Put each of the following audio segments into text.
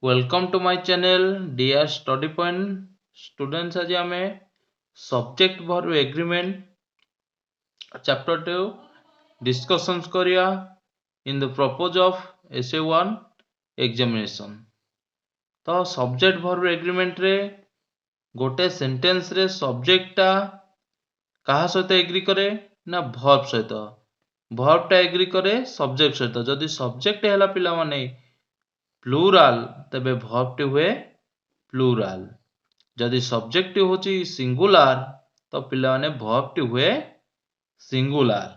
Welcome to my channel dear study point students. आज आम subject भर एग्रीमेंट चैप्टर 2 डिस्कशंस करिया in the purpose of SA1 examination. तो subject भर agreement रे गोटे सेंटेंस रे सब्जेक्टटा कहा सहित एग्री करे ना वर्ब सहित। वर्बटा एग्री करे सब्जेक्ट सहित। जदि सब्जेक्ट हैला पिला माने प्लूराल तबे वर्बटी हुए प्लूराल। जदि सब्जेक्ट होची सिंगुलार तो पिला माने वर्बटी हुए सिंगुलार।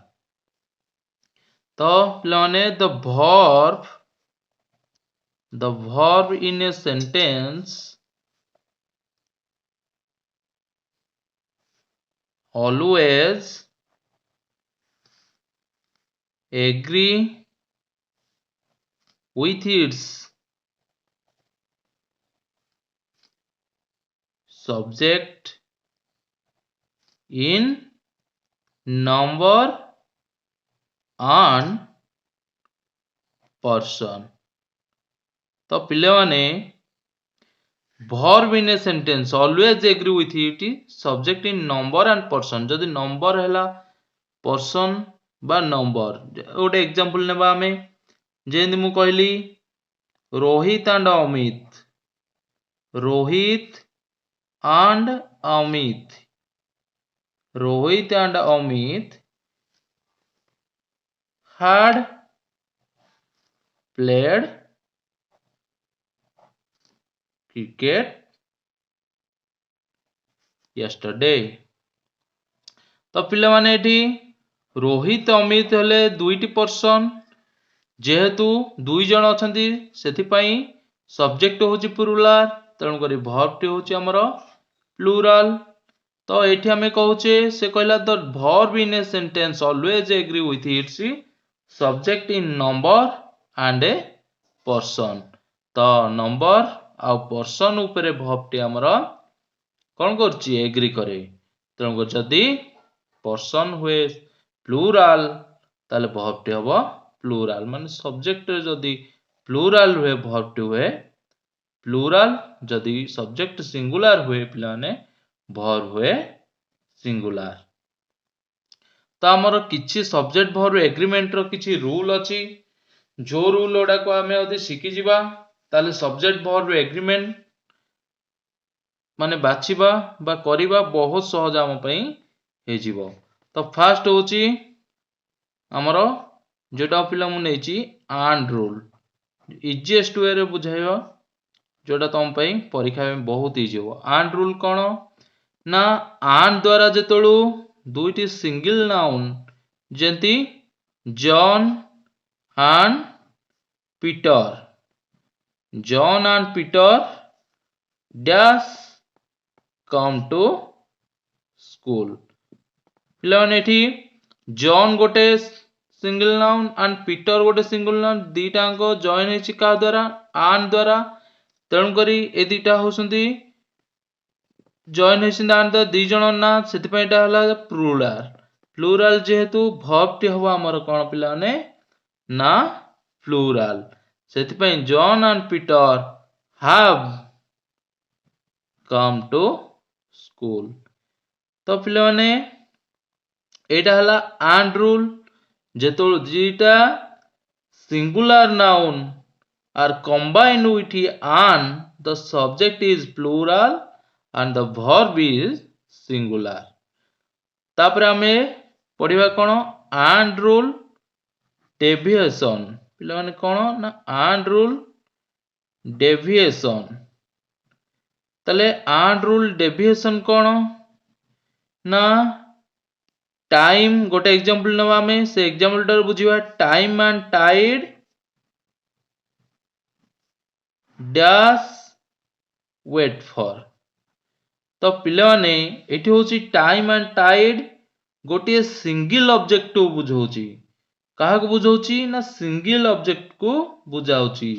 तो पिला माने the verb in a sentence always agree with its subject in number and person। तो पिले माने verb in a sentence always agree with it subject in number and person। जदि नंबर हैला पर्सन बा नंबर गोटे एग्जांपल नेबा आमे जेंति मु कहली Rohit and Amit. Rohit and Amit had played cricket yesterday। तो पिले माने एठी रोहित अमित हेले दुईटी पर्सन जेहेतु दुई जन अछंती सेथि पई सब्जेक्ट होची प्लूराल तेणु करी वर्ब टी होची हमर प्लूराल। तो एठी हमें कहूचे से कहला the verb in a sentence always agree with its subject in number and a person. तो नंबर आ पर्सन उपरे वर्ब टी हमर कोन करची एग्री करे। तेणु जदि पर्सन हुए प्लूराल ताले वर्ब टी हबो प्लूराल। माने सब्जेक्ट जदि प्लूराल हुए वर्ब टी हुए प्लूराल। जदि सब्जेक्ट सिंगुलार हुए पिलाने वर्ब हुए सिंगुलार। तो हमर किछि सब्जेक्ट भर एग्रीमेंट रो किछि रूल अछि जो रूल ओडा को हमें यदि शिखि जिबा ताले सब्जेक्ट भर एग्रीमेंट माने बाछिबा बा करिबा बहुत सहज हम पई हे जिवो। तो फर्स्ट होची हमरो जोटा पिला मु नेची एंड रूल इजीएस्ट वे रे बुझाइबा जोटा तुम पई परीक्षा में बहुत इजी हो। एंड रूल कोन ना एंड द्वारा जेतळु दुईटी सिंगल नाउन जेंति John and Peter dash come to school. पिलाने एठी जॉन गोटे सिंगल नाउन एंड पीटर गोटे सिंगल नाउन दीटांको जॉइन हेछि का द्वारा एंड द्वारा। तेणु करी ए दीटा होसंती जॉइन हेसिंदा एंड दी जण ना सेति पई एटा हला प्लूराल जेहेतु वर्ब टी हवा हमर कोन पिलाने ना प्लूराल सेति पई John and Peter have come to school. तो पिलाने एटा हला एंड रूल जेतोल जीटा singular noun are combined with an the subject is plural and the verb is singular। तापर हमें पढ़िबा कोन and rule deviation। पिला माने कोन ना and rule deviation। तले and rule deviation कोन ना टाइम गोटे एग्जांपल नवा में से एग्जांपल टर बुझिबा time and tide dash wait for. तो पिले माने एठी होची टाइम एंड टाइड गोटे सिंगल ऑब्जेक्ट को बुझौची। काहा को बुझौची ना सिंगल ऑब्जेक्ट को बुझाउची।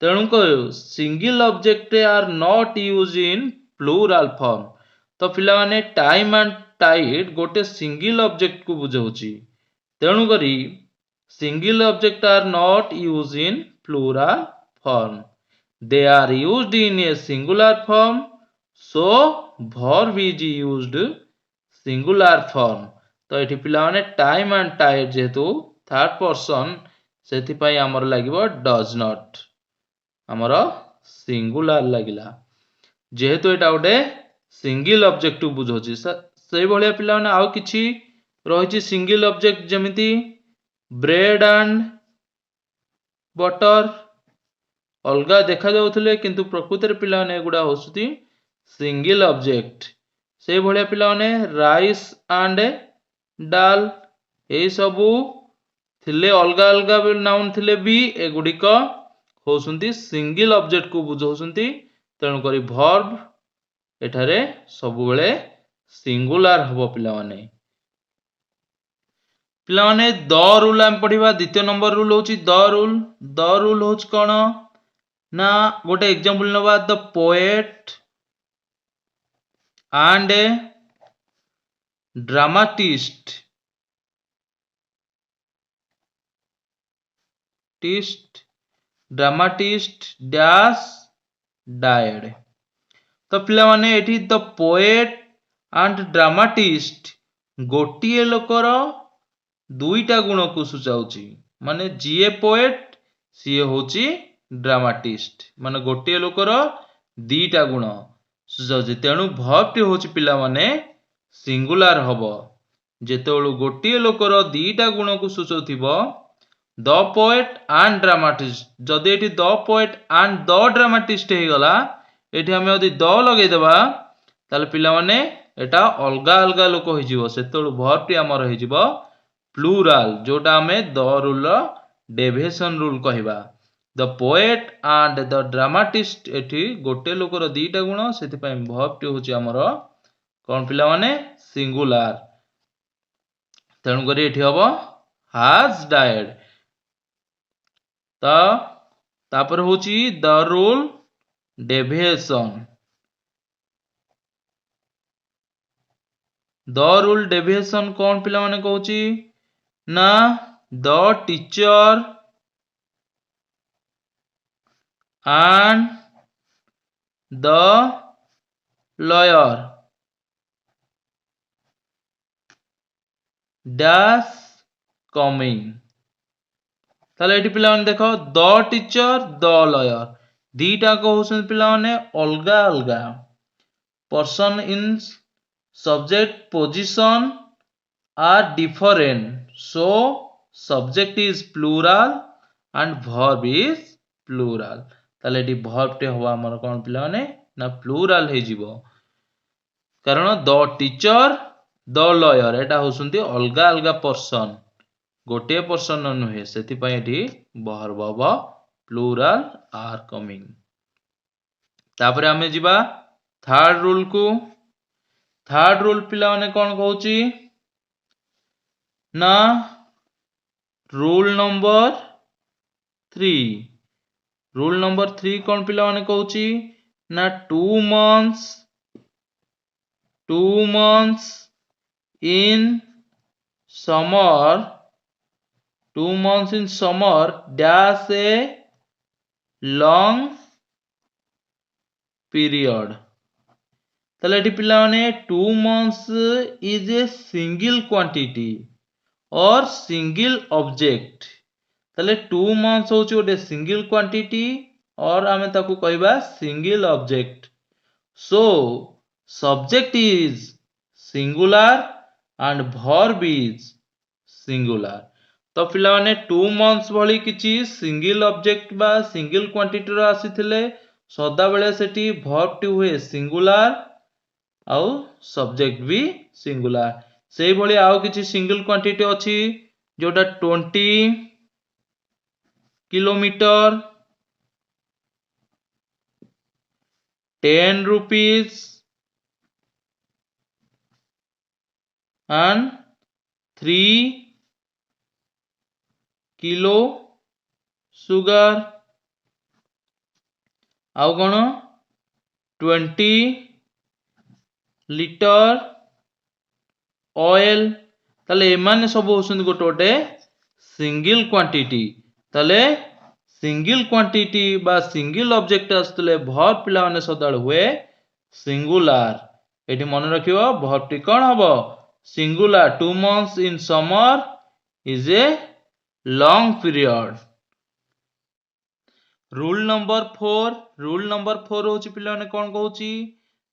तेणु को single object are not use in plural form. तो पिला माने टाइम एंड टाइड गोटे सिंगल ऑब्जेक्ट को बुझौची। तेणु करी single object are not use in plural form. they are used in a singular form, so verb is used singular form. तो एठी पिला माने टाइम एंड टाइड जेतु थर्ड पर्सन सेथि पई हमर लागिवो डज नॉट हमर सिंगुलर लागिला जेहेतु एटा गोटे सिंगल ऑब्जेक्टिव बुझोची से भलिया पिला माने आउ किछि रहिछि सिंगल ऑब्जेक्ट जेमिति ब्रेड एंड बटर अलगा देखा जाउथले किंतु प्रकृति पिला माने एगुडा होसुती सिंगल ऑब्जेक्ट से भलिया पिला माने राइस एंड डाल ए सबु थिले अलगा अलगा नाउन थिले भी एगुडिक होसुंती सिंगल ऑब्जेक्ट को बुझौसुंती तेणु करी वर्ब एठारे सबु बेले सिंगुलर हबो पिला माने द रूल आम पढ़िबा द्वितीय नंबर रूल होची द रूल होच कोन ना गोटे एग्जांपल नबा the poet and a dramatist dash died तो पिला माने एठी द पोएट एंड ड्रामाटिस्ट गोटिए लोकर दुईटा गुण को सूचाउची माने जीए पोएट सीए होची ड्रामाटिस्ट माने गोटिए लोकर दीटा गुण सूचाउची तेणु वर्ब टी होची पिला माने सिंगुलर हबो जेतेबेलु गोटिए लोकर दीटा गुण को सूचाउथिबो द पोएट एंड ड्रामाटिस्ट जदि एठी the poet and the dramatist हे गला एठी हमें यदि द लगे देबा ताले पिला माने एटा अलगा अलगा लोक होई जिवो सेतेबेलु वर्ब टी हमर होई जिवो प्लूराल जोटा हमें द रूल डेविएशन रूल कहिबा the poet and the dramatist एठी गोटे लोकर दीटा गुण सेति पय वर्ब टी होची हमर कोन पिला माने सिंगुलर तेणु करी एठी हबो हैज डाइड तापर होची द रूल डेविएशन कौन पिला माने कहूची ना the teacher and the lawyer dash coming ताले एठी पिला माने देखो द टीचर द लॉयर दीटा को होसन पिला माने अलगा अलगा person in subject position are different so subject is plural and verb is plural ताले एठी verb टे हवा हमर कोन पिला माने ना प्लूराल हे जिवो कारण द टीचर द लॉयर एटा होसुंती अलगा अलगा पर्सन गोटे पर्सन नुहे सेति पय एठी verb हबो प्लूराल आर कमिंग तापरे हमें जिबा थर्ड रूल को थर्ड रूल पिला माने कौन कहूची ना रूल नंबर 3 कौन पिला माने कहूची ना 2 months in summer dash a long period ताले एठी पिला माने 2 months is a single quantity और single object ताले 2 months होची ओटे single quantity और आमे ताकू कहबा single object so subject is singular and verb is singular तो पिला माने 2 months भली किछि single object बा single quantity रो आसीथिले सदा बेले सेठी verb टी हुए singular आउ सब्जेक्ट भी सिंगुलर सेही भली आउ किछि सिंगल क्वांटिटी अछि जोटा 20 kilometre 10 rupees and 3 kilo sugar आउ कोन 20 लिटर ऑयल ताले एमाने सब होसुंदी गोटे गोटे सिंगल क्वांटिटी ताले सिंगल क्वांटिटी बा सिंगल ऑब्जेक्ट आसुतले वर्ब पिला माने सदाल हुए सिंगुलर। एठी मन रखियो वर्ब टी कोन हबो singular. 2 months in summer is a long period। Rule number 4 होची पिला माने कोन कहूची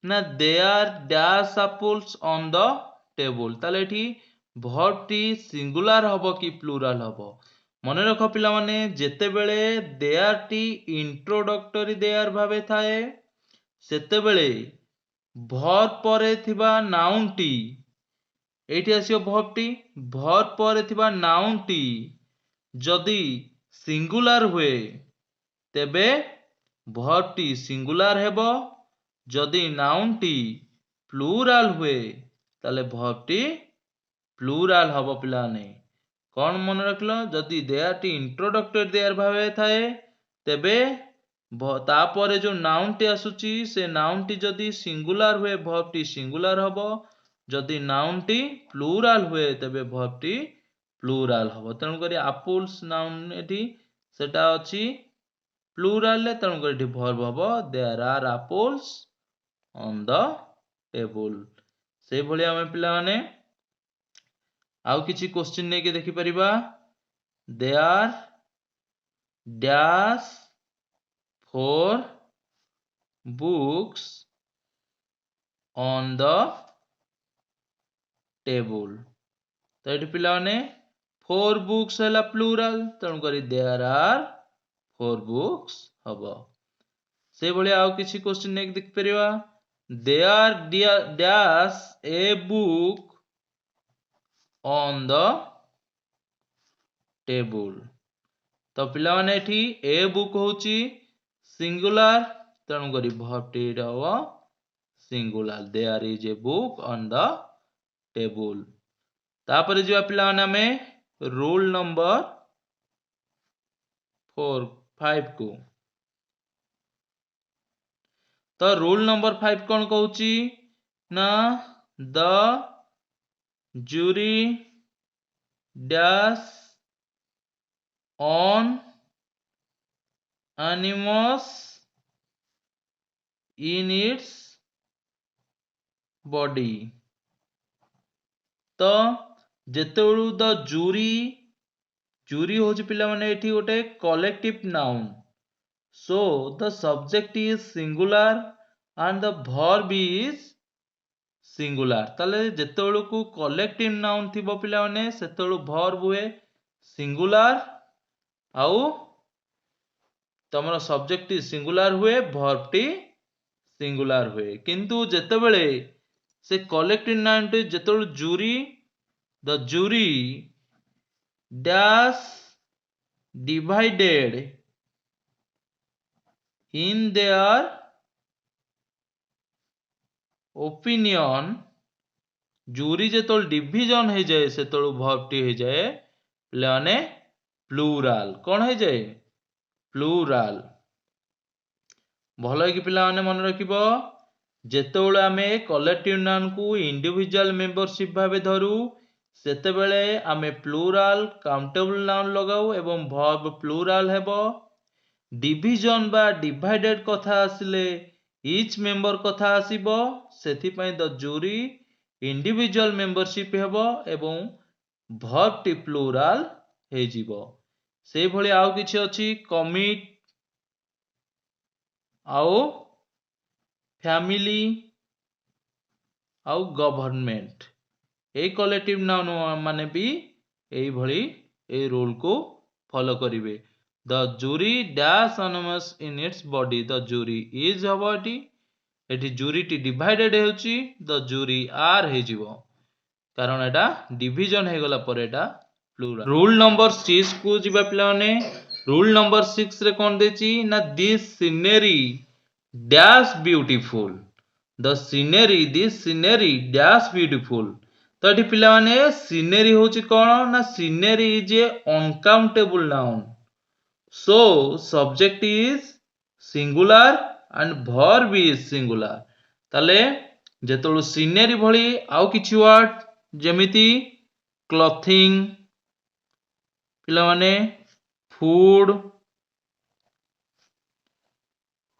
ना there dash apples on the table. ताले एठी वर्ब टी सिंगुलर हबो कि प्लुराल हबो मन रख पिला माने जेते बेले देयर टी इंट्रोडक्टरी देयर भाबे थाए सेते बेले वर्ब परे थिबा नाउन टी एठी आसियो वर्ब परे थिबा नाउन टी जदी सिंगुलर हुए तेबे वर्ब टी सिंगुलर हेबो जदी नाउन टी प्लुराल हुए ताले वर्ब टी प्लुराल हबो पिलाने। कौन मन रखलो जदी देयर टी इंट्रोडक्टरी देयर भावे थाए तेबे तापरे जो नाउन टी आसुची से नाउन टी जदी सिंगुलर हुए वर्ब टी सिंगुलर हबो जदी नाउन टी प्लुराल हुए तेबे वर्ब टी प्लुराल हबो। तेणु करी एप्पल्स नाउन एठी सेटा अछि प्लुराल ले तेणु करी एठी वर्ब हबो there are apples on the table. से भली आमे पिला माने आउ किछि क्वेश्चन नै के देखि परिबा there dash 4 books on the table. तो एठी पिला माने 4 बुक्स हैला प्लुराल तेणु करी देयर आर 4 बुक्स हबो। से भली आउ किछि क्वेश्चन नै के देखि परिबा there dash a book on the table. तो पिला माने एठी ए बुक होची सिंगुलर तेणु करी वर्ब टी हबो singular there is a book on the table. तापर जिवा पिला माने हमें रूल नंबर 5 को। तो रूल नंबर 5 कौन कहूची ना the jury dash on animals in its body। तो जेतेबेलू द जूरी होची पिला माने एठी गोटे collective noun so the subject is singular and the verb is singular. ताले जेतेबेलू को कलेक्टिव नाउन थिबो पिला माने सेतेबेलू वर्ब हुए सिंगुलर आउ तमरो सब्जेक्ट सिंगुलर हुए वर्ब टी सिंगुलर हुए। किंतु जेतेबेले से कलेक्टिव नाउन टी जेतेबेलू jury the jury dash divided in their opinion jury जेतल डिवीजन हो जाए से तळु वर्ब टी हो जाए माने प्लुराल कौन हो जाए प्लुराल। भलो कि पिला माने मन रखिबो जेतेबेले आमे कलेक्टिव नाउन को इंडिविजुअल मेंबरशिप भाबे धरू सेते बेले आमे प्लुराल काउंटेबल नाउन लगाऊ एवं वर्ब प्लुराल हेबो। डिविजन बा डिवाइडेड कथा आसिले इच मेंबर कथा आसीबो सेथि पई द जूरी इंडिविजुअल मेंबरशिप हेबो एवं वर्ब टी प्लुराल हे जिवो। से भली आउ किछि अछि कमिट आउ फैमिली आउ गवर्नमेंट ए कलेक्टिव नाउन माने भी एई भली ए रूल को फॉलो करिवे। The jury dash animals in its body the jury is हबो एठी जूरी टी डिवाइडेड हेउची द जूरी आर हे जिवो कारण एटा डिवीजन हे गला पर एटा प्लुरल। रूल नंबर 6 को जिबा पिला माने रूल नंबर 6 रे कोन देची ना this scenery dash beautiful the scenery this scenery dash beautiful. तो एठी पिला माने सीनरी होची कोन ना scenery is a uncountable noun so subject is singular and verb is singular। ताले जेतळु सीनरी भली आउ किछि वर्ड जेमिति क्लॉथिंग पिला माने फूड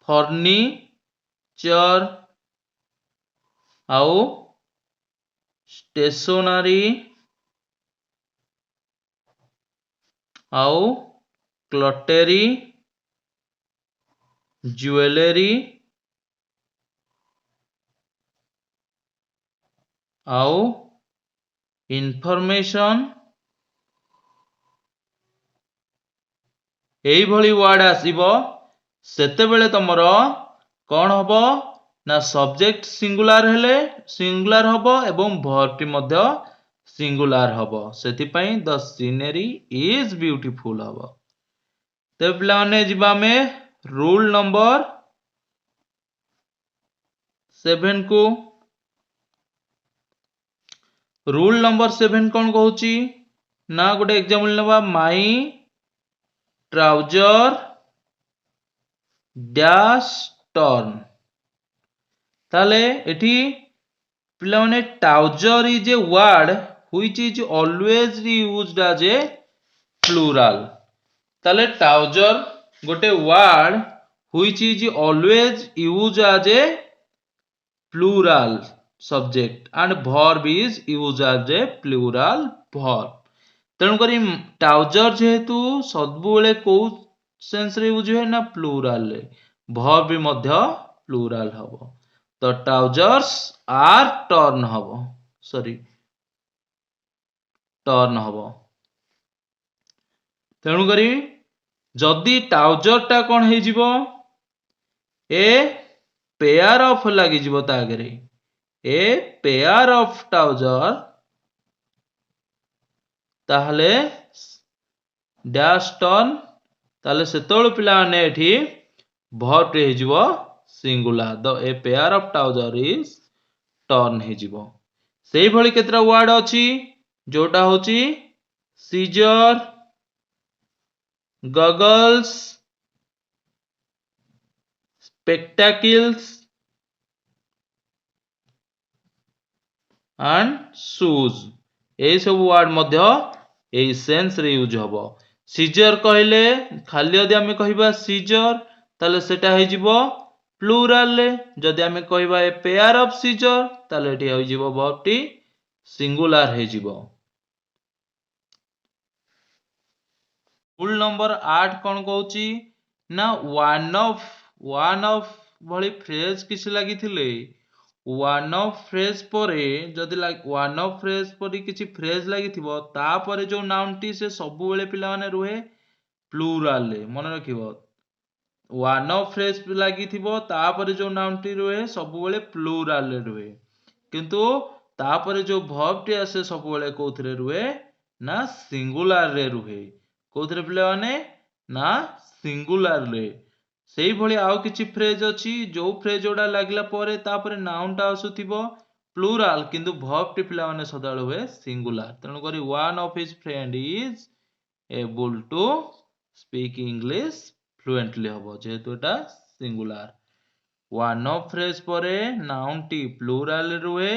फर्निचर आउ स्टेशनरी आउ क्लटेरी ज्वेलरी आउ इनफॉरमेशन एई भली वर्ड आसीबो सेतेबेले तमर कौन हबो ना सब्जेक्ट सिंगुलर हेले सिंगुलर हबो एवं वर्ब टी मध्य सिंगुलर हबो सेति पई द सीनरी इज ब्यूटीफुल हबो। तो पिला माने जिबा में रूल नंबर 7 को रूल नंबर 7 कौन कहूची ना गोटे एग्जांपल नेबा माई ट्राउजर डैश टर्न ताले एठी पिला माने trouser is a word which is always used as a plural ताले ट्राउजर गोटे word which is always used as a plural subject and verb is used as a plural verb तेणु करी trouser जेहेतु सबुबेले को सेंस रे use हुए ना plural रे वर्ब भी मध्य प्लूरल हबो तो ट्राउजर्स आर टर्न हबो सॉरी टर्न हबो तेणु करी जदि ट्राउजर टा कोन हे जिवो ए पेयर ऑफ लागि जिवो ता आगे ए पेयर ऑफ ट्राउजर ताहले डैश टर्न ताले सेतोल पिला ने एठी वर्ब टे हे जिवो singular the a pair of trouser is torn हे जिवो सेही भली केतरा वर्ड अछि जोटा होची scissor goggles spectacles and shoes ए सब वर्ड मध्य ए सेंस रे यूज हबो सीजर कहले खाली यदि आमे कहिबा सीजर ताले सेटा हे जिवो प्लूरल ले जदि आमे कहिबा ए पेयर ऑफ सीजर ताले एटी हो जिवो वर्ब टी सिंगुलर हे जिवो। रूल नंबर 8 कोन कहूची ना वन ऑफ भली फ्रेज किसी लागि थिले वन ऑफ फ्रेज परे जदि वन ऑफ फ्रेज परी किसी फ्रेज लागि थिबो ता परे जो नाउन टी से सब बेले पिला माने रुहे प्लूरल ले मन रखिबो वन ऑफ फ्रेज लागि थिबो ता परे जो नाउन टी रुहे सब बेले प्लूरल ले रुहे किंतु ता परे जो वर्ब टी आसे सब बेले कोथरे रुहे ना सिंगुलर रे रुहे कोथरे पिला माने ना सिंगुलर रे सेही भली आउ किछि फ्रेज अछि जो फ्रेज जोडा लागला परे तापरे नाउन टा आसुथिबो प्लूरल किंतु वर्ब टी पिला माने सदाळ हुए सिंगुलर तेणु करी one of his friend is able to speak English fluently हबो जेहेतु एटा सिंगुलर वन ऑफ फ्रेज परे नाउन टी प्लूरल रुहे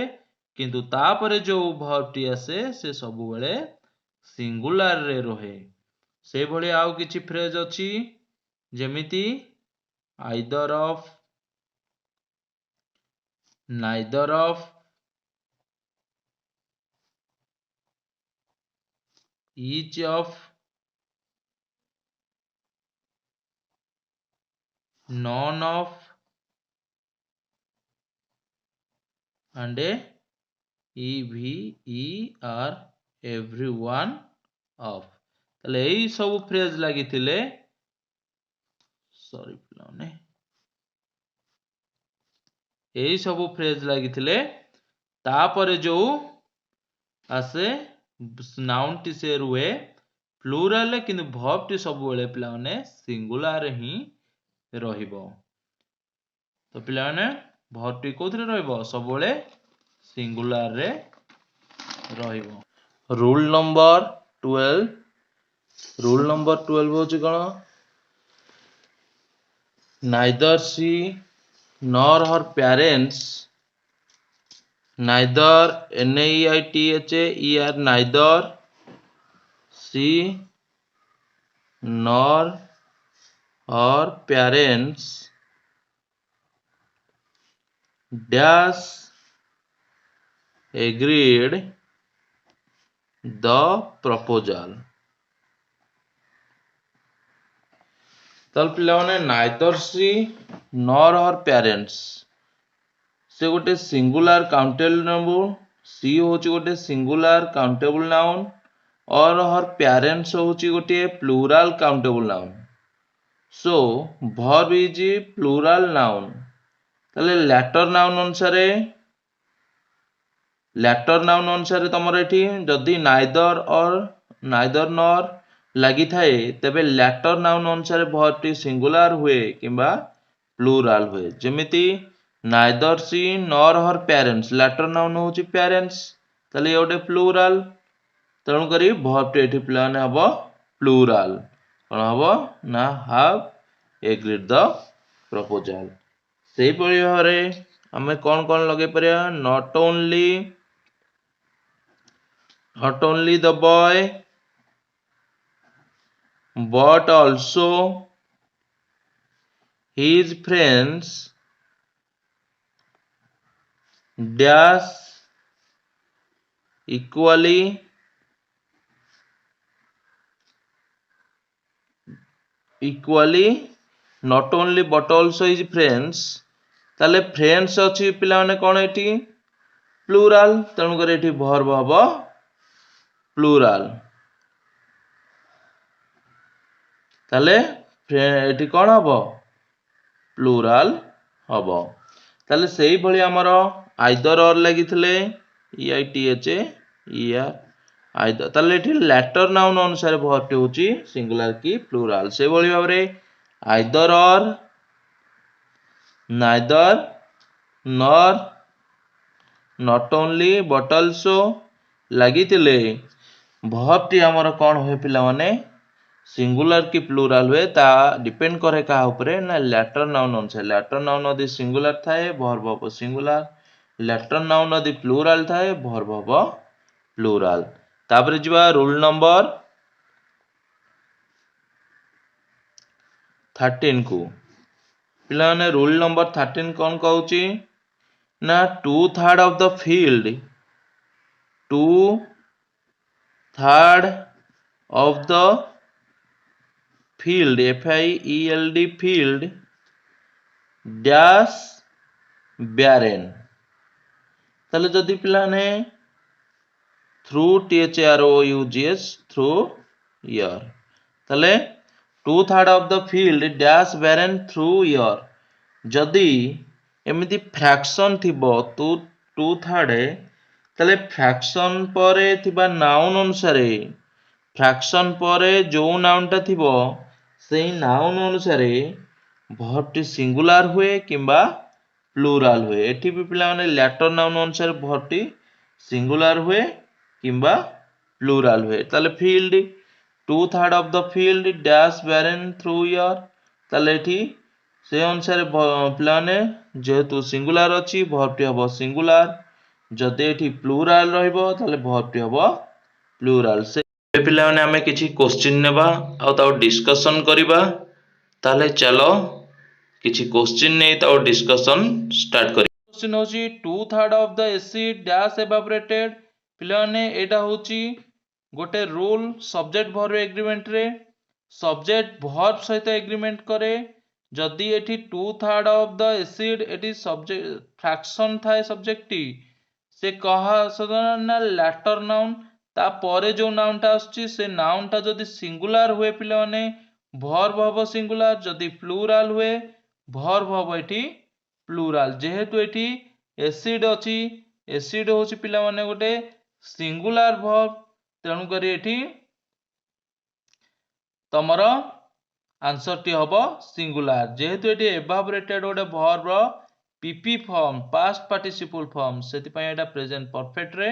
किंतु तापरे जो वर्ब टी आसे से सब बेले सिंगुलर रे रहे से भली आउ किछि फ्रेज अछि जेमिति either of neither of each of none of and every one of ताले एई सब फ्रेज लागि थिले सॉरी पिलाने एई सब फ्रेज लागि थिले तापरे जो आसे नाउन टी से रुहे प्लूरल किंतु वर्ब टी सब बेले पिला माने सिंगुलर ही रहिबो तो पिला माने वर्ब टी कोथरे रहिबो सब बेले सिंगुलर रे रहिबो। रूल नंबर 12 होची कोन neither she nor her parents neither neither neither she nor her parents dash agreed the proposal। ତାହେଲେ ପିଲାମାନେ neither she nor her parents से गोटे सिंगुलर काउंटेबल नाउन, सी होची गोटे सिंगुलर काउंटेबल नाउन और हर पेरेंट्स होची गोटे plural countable noun. So verb is plural noun. ताले लेटर नाउन अनुसार तमर एठी जदि नाइदर नॉर लगी थाए तेबे लेटर नाउन अनुसार वर्ब टी सिंगुलर हुए किंबा प्लूराल हुए। जेमिति neither she nor her parents, latter noun होची पेरेंट्स, ताले ये गोटे प्लूराल, तेणु करी वर्ब टी एठी पिलाने हबो प्लूराल। कौन हबो ना हैव एग्रीड द प्रपोजल। सेही परि भाबरे हमें कौन कौन लगे परिया, not only the boy but also his friends dash equally not only but also his friends। ताले फ्रेंड्स अच्छी पिला माने कौन एठी प्लूराल, तेणु कर एठी वर्ब हबो प्लूराल। ताले एठी कौन हबो प्लूराल हबो। ताले सेही भली हमरो आइदर और लागिथिले EITH ER आइदर, ताले एठी लेटर नाउन अनुसार वर्ब टी होची सिंगुलर की प्लूराल। से भली भाबरे either or, neither, nor, not only but also लागिथिले वर्ब टी हमरो कौन हुए पिला माने सिंगुलर की प्लूराल हुए। ता डिपेंड करे का ऊपर ना लेटर नाउन अनुसार। लेटर नाउन यदि सिंगुलर थाए वर्ब हबो सिंगुलर, लेटर नाउन यदि प्लूराल थाए वर्ब हबो प्लूराल। तापर जिबा रूल नंबर 13 को। पिला माने रूल नंबर 13 कौन कहूची ना 2/3 of the field, 2/3 of the field FIELD field dash barren। ताले जदि पिला ने थ्रू THROUGH थ्रू ईयर, ताले 2/3 of the field dash barren through year. जदि एमिति फ्रैक्शन थिबो 2/3 ताले फ्रैक्शन परे थिबा नाउन अनुसारे, फ्रैक्शन परे जो नाउनटा थिबो सेही नाउन अनुसारे वर्ब टी सिंगुलर हुए किंबा प्लूराल हुए। एठी भी पिला माने लेटर नाउन अनुसार वर्ब टी सिंगुलर हुए किंबा प्लूराल हुए। ताले field 2/3 of the field dash barren through year, ताले एठी से अनुसार पिला माने जेहेतु सिंगुलर अछि वर्ब टी हबो सिंगुलर। जदि एठी प्लूराल रहइबो ताले वर्ब टी हबो प्लूराल। से पिला माने हमें किछि क्वेश्चन नेबा आ ताउ डिस्कशन करिबा। ताले चलो किछि क्वेश्चन नै ताउ डिस्कशन स्टार्ट करी। क्वेश्चन होची 2/3 of the acid dash evaporated. पिला माने एटा होची गोटे रूल सब्जेक्ट वर्ब एग्रीमेंट रे सब्जेक्ट वर्ब सहित एग्रीमेंट करे। जदि एठी 2/3 ऑफ द एसिड एठी सब्जेक्ट फ्रैक्शन थाए सब्जेक्ट टी से कहा ना लेटर नाउन ता परे जो नाउन टा आछी से नाउन टा जदि सिंगुलर हुए पिला माने वर्ब हबो सिंगुलर, जदि प्लूराल हुए वर्ब हबो एठी प्लूराल। जेहेतु एठी एसिड अछि, एसिड होची पिला माने गोटे सिंगुलर वर्ब, तेणु करी एठी तमरो आंसर टी हबो सिंगुलर। जेहेतु एठी एवापोरेटेड गोटे वर्ब रो PP form past participle form, सेति पय एटा प्रेजेंट परफेक्ट रे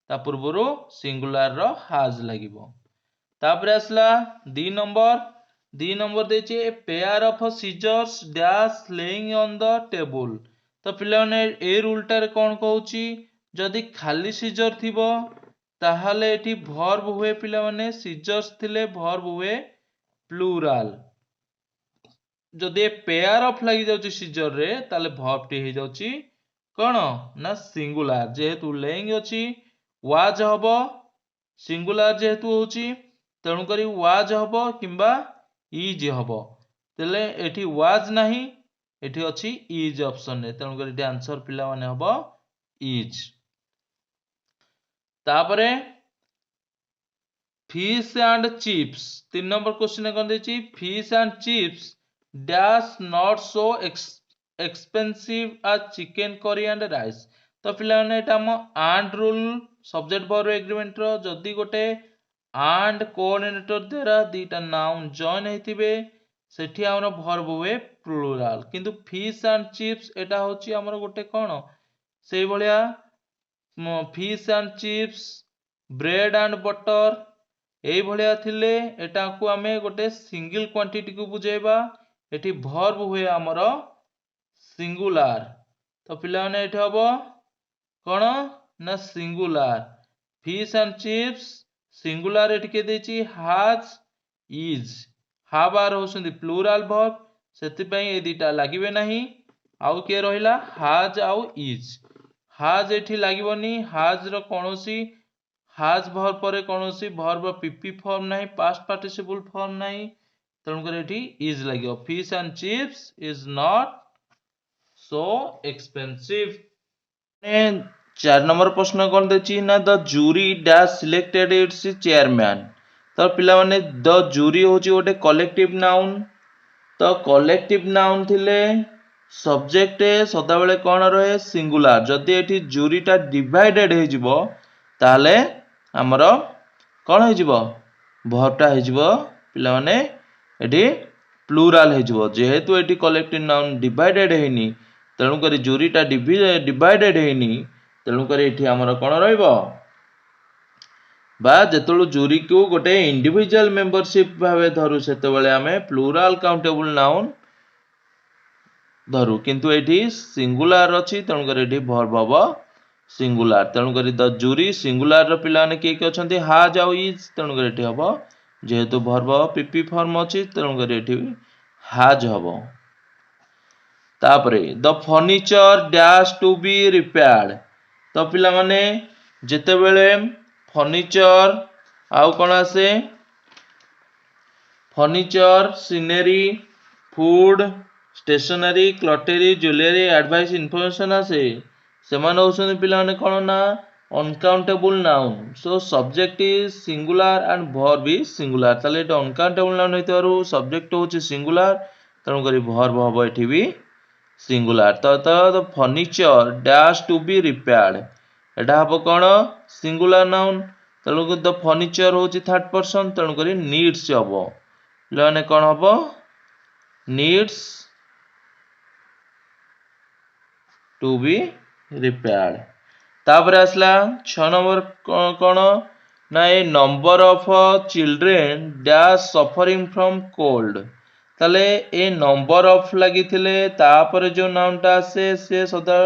ता पूर्वरु सिंगुलर रो हाज लागिबो। तापर आसला डी नंबर देछि a pair of scissors dash lying on the table. तो पिला माने ए रूल टार कोन कहूची जदि खाली सीजर थिबो ताहाले एठी वर्ब हुए पिला माने सीजर्स थिले वर्ब हुए प्लूराल। जदि पेयर ऑफ लागि जाउची सीजर रे ताले वर्ब टी हे जाउची कौन ना सिंगुलार जेहेतु लेइंग अछि वाज हब सिंगुलार जेहेतु होची तेणु करी वाज हब किंबा इज हब तेले एठी वाज नाही एठी अछि इज ऑप्शन रे तेणु करी एठी आंसर पिला माने हब इज तापरे fish and chips 3 number question कौन देची fish and chips dash not so expensive as chicken curry and rice तो पिला माने एटा हम and rule subject verb agreement रो जदी गोटे एंड कोऑर्डिनेटर द्वारा दीटा नाउन जॉइन हेतिबे सेठी हमर वर्ब हुए प्लुराल किंतु फिश एंड चिप्स एटा होची हमर गोटे कोन सेई भलिया fish and chips bread and butter এই ভଳିয়া थिले एटा को आमे गोटे सिंगल क्वांटिटी को बुझेबा एठी वर्ब हुए हमर सिंगुलर तो पिला माने एठी हबो कोन ना singular fish and chips singular एठी के देची हैज इज हाव आर होसंदी प्लुरल वर्ब सेति पई ए दीटा लागिबे नाही आउ के रहिला हैज आउ इज हैज एठी लागिबोनी हैज रो कोनोसी हैज वर्ब परे कोनोसी वर्ब पीपी फॉर्म नाही पास्ट पार्टिसिपल फॉर्म नाही तेणु कर एठी इज लागियो fish and chips is not so expensive ने 4 नंबर प्रश्न कोन देची ना the jury dash selected its chairman तो पिला माने द जूरी होची गोटे कलेक्टिव नाउन तो कलेक्टिव नाउन थिले सब्जेक्ट सदा बेले कोन रहे सिंगुलर जदी एठी जूरीटा डिवाइडेड हे जिवो ताले हमर कोन हे जिवो वर्बटा हे जिवो पिला माने एठी प्लुराल हे जिवो जेहेतु एठी कलेक्टिव नाउन डिवाइडेड हेनी तेणु करी जूरीटा डिवाइडेड हेनी तेणु करी एठी हमर कोन रहइबो बा जेतळु जूरी को गोटे इंडिविजुअल मेंबरशिप भाबे धरु सेते बेले हमें प्लुराल काउंटेबल नाउन धरु किंतु एठी सिंगुलर अछि तेणु करी एठी वर्ब हबो सिंगुलर तेणु करी द जूरी सिंगुलर रो पिला ने के अछंती हाज आउ इज तेणु करी एठी हबो जेहेतु वर्ब पीपी फॉर्म अछि तेणु करी एठी हाज हबो तापरे the furniture dash to be repaired तो पिला माने जेते बेले फर्नीचर आउ कोन आसे furniture scenery food stationery cutlery jewellery advice information आसे सेमान होसन पिला माने कोन ना uncountable noun so subject is singular and verb is singular ताले एटा अनकाउंटेबल नाउन हेतु सब्जेक्ट होची सिंगुलर तेणु करी वर्ब हबो एठी भी सिंगुलर तो the furniture dash to be repaired एटा हबो कोन सिंगुलर नाउन तेणु द फर्नीचर होची थर्ड पर्सन तेणु करी नीड्स हबो पिला माने कोन हबो नीड्स टू बी रिपेयर्ड तापर आसला 6 नंबर कोन ना a number of children dash suffering from cold ताले ए नंबर ऑफ लगी थिले तापर जो नाउनटा आसे से सदा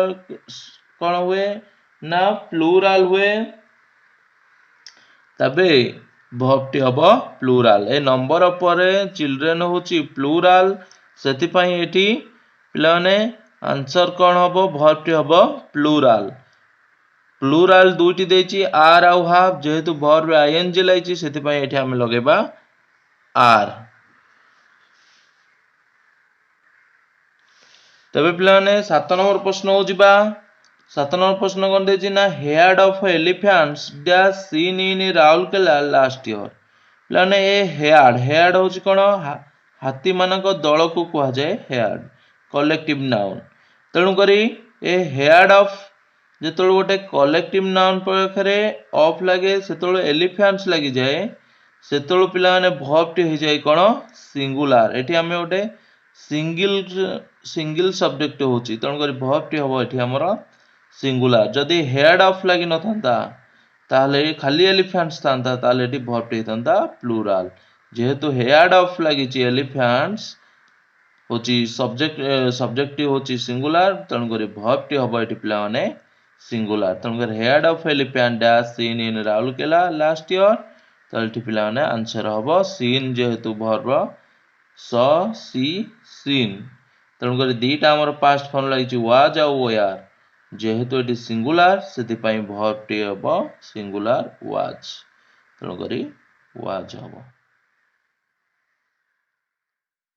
कोन हुए ना प्लुरल हुए तबे वर्बटी हबो प्लुरल ए नंबर ऑफ परे चिल्ड्रेन होची प्लुरल सेति पई एठी पिला माने आंसर कोन हबो वर्बटी हबो प्लुरल प्लुरल दुटी देची आर आउ हाफ जेहेतु वर्ब आईएनजी लाइची सेति पई एठी हम लगेबा आर तबे पिला माने 7 नंबर प्रश्न हो जिबा 7 नंबर प्रश्न कोन देची ना head of elephants dash seen in Rourkela last year पिला माने ए हेड होची कोन हाथी मानक दल को कहा जाय हेड कलेक्टिव नाउन तेणु करी ए हेड ऑफ जेतळ गोटे कलेक्टिव नाउन पाखरे ऑफ लागे सेतळ एलिफेंट्स लागि जाय सेतळ पिला माने वर्ब टी हे जाय कोन सिंगुलर एठी हमें गोटे सिंगल सब्जेक्ट होची तेणु करी वर्ब टी हबो एठी हमर सिंगुलर जदी हेड ऑफ लागि न थांता ताले खाली एलिफेंट्स थांता ताले एठी वर्ब टी थांता प्लुरल जेहेतु हेड ऑफ लागि ची एलिफेंट्स होची सब्जेक्ट होची सिंगुलर तेणु करी वर्ब टी हबो एठी पिला माने सिंगुलर तेणु कर head of elephant dash seen in Rourkela last year तो एठी पिला माने आंसर हबो सीन जेहेतु वर्ब स सी सीन तेणु कर दीटा हमर पास्ट फॉर्म लागि ची वाज आ वेयर जेहेतु एटी सिंगुलार से वर्बटी हम सिंगुलार वाज तेणुक वाज हम।